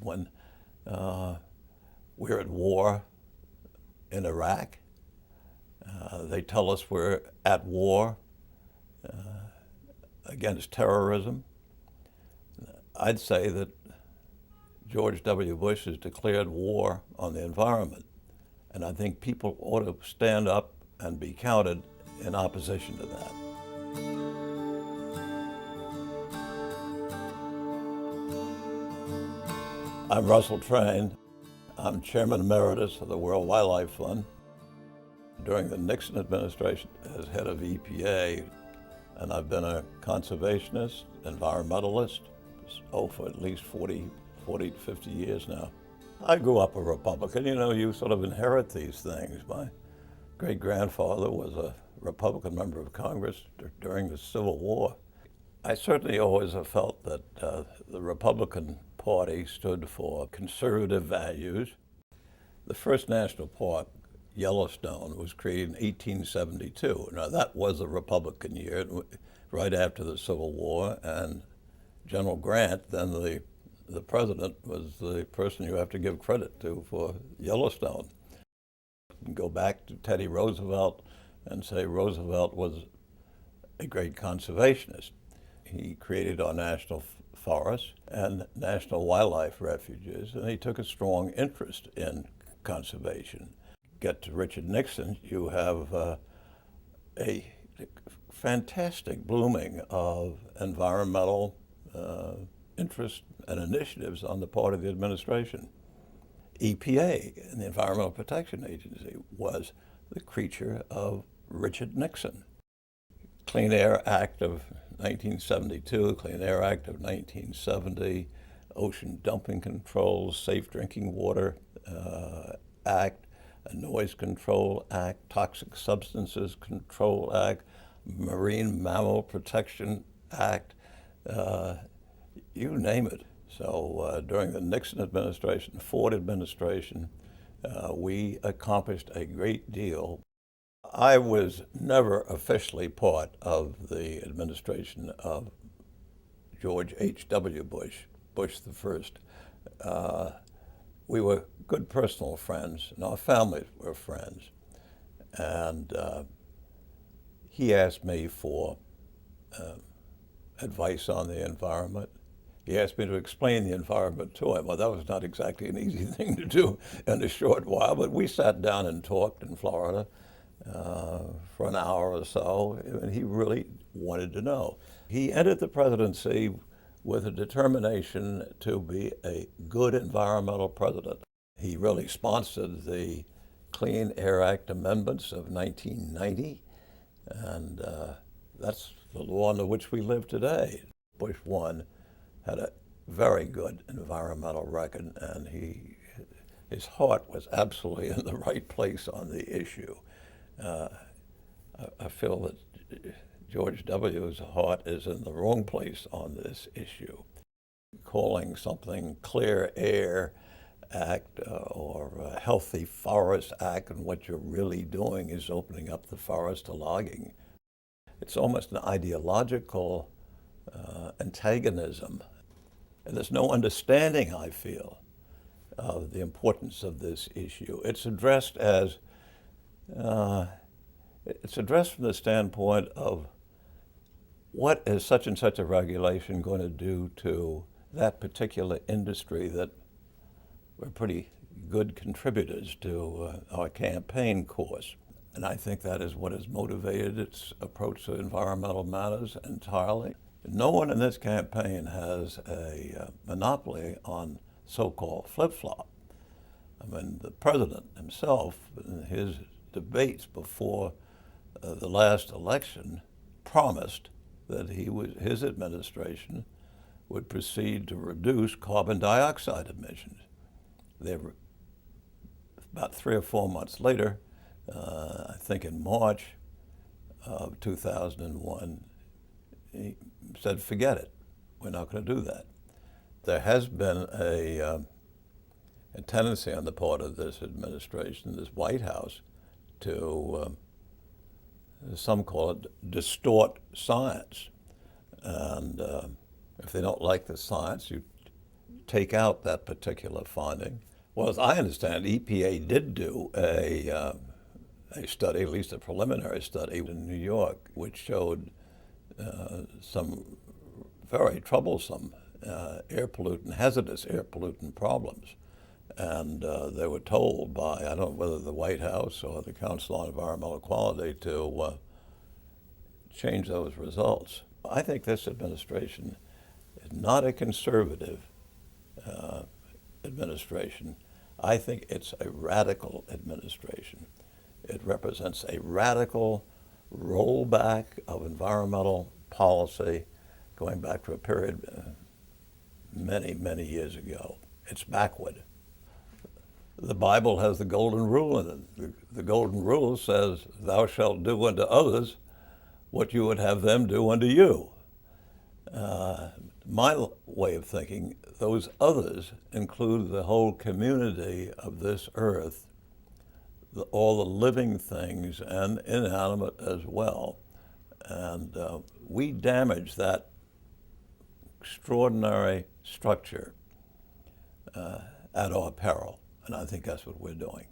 when we're at war in Iraq. They tell us we're at war against terrorism. I'd say that George W. Bush has declared war on the environment, and I think people ought to stand up and be counted in opposition to that. I'm Russell Train. I'm Chairman Emeritus of the World Wildlife Fund. During the Nixon administration as head of EPA, and I've been a conservationist, environmentalist, for at least 40 to 50 years now. I grew up a Republican. You know, you sort of inherit these things. My great-grandfather was a Republican member of Congress during the Civil War. I certainly always have felt that the Republican Party stood for conservative values. The first national park, Yellowstone, was created in 1872. Now, that was a Republican year, right after the Civil War, and General Grant, then the president, was the person you have to give credit to for Yellowstone. Go back to Teddy Roosevelt and say Roosevelt was a great conservationist. He created our national forests and national wildlife refuges, and he took a strong interest in conservation. Get to Richard Nixon, you have a fantastic blooming of environmental interest and initiatives on the part of the administration. EPA, and the Environmental Protection Agency, was the creature of Richard Nixon. Clean Air Act of 1972, Clean Air Act of 1970, Ocean Dumping Controls, Safe Drinking Water Act, a Noise Control Act, Toxic Substances Control Act, Marine Mammal Protection Act, you name it. So during the Nixon administration, Ford administration, we accomplished a great deal. I was never officially part of the administration of George H.W. Bush, Bush the First. We were good personal friends, and our families were friends. And he asked me for advice on the environment. He asked me to explain the environment to him. Well, that was not exactly an easy thing to do in a short while, but we sat down and talked in Florida for an hour or so, and he really wanted to know. He entered the presidency with a determination to be a good environmental president. He really sponsored the Clean Air Act amendments of 1990, and that's the law under which we live today. Bush 1 had a very good environmental record, and his heart was absolutely in the right place on the issue. I feel that George W.'s heart is in the wrong place on this issue. Calling something Clear Air Act or Healthy Forest Act, and what you're really doing is opening up the forest to logging. It's almost an ideological antagonism. And there's no understanding, I feel, of the importance of this issue. It's addressed as it's addressed from the standpoint of what is such and such a regulation going to do to that particular industry that we're pretty good contributors to our campaign course. And I think that is what has motivated its approach to environmental matters entirely. No one in this campaign has a monopoly on so-called flip-flop. I mean, the president himself, in his debates before the last election, promised that his administration would proceed to reduce carbon dioxide emissions. About 3 or 4 months later, I think in March of 2001, he said, forget it, we're not going to do that. There has been a tendency on the part of this administration, this White House, to, some call it, distort science. And if they don't like the science, you take out that particular finding. Well, as I understand, EPA did do a study, at least a preliminary study in New York, which showed some very troublesome hazardous air pollutant problems. And they were told by, I don't know whether the White House or the Council on Environmental Quality, to change those results. I think this administration is not a conservative administration. I think it's a radical administration. It represents a radical rollback of environmental policy going back to a period many, many years ago. It's backward. The Bible has the golden rule in it. The golden rule says, "Thou shalt do unto others what you would have them do unto you." My way of thinking, those others include the whole community of this earth, all the living things and inanimate as well. And we damage that extraordinary structure at our peril. And I think that's what we're doing.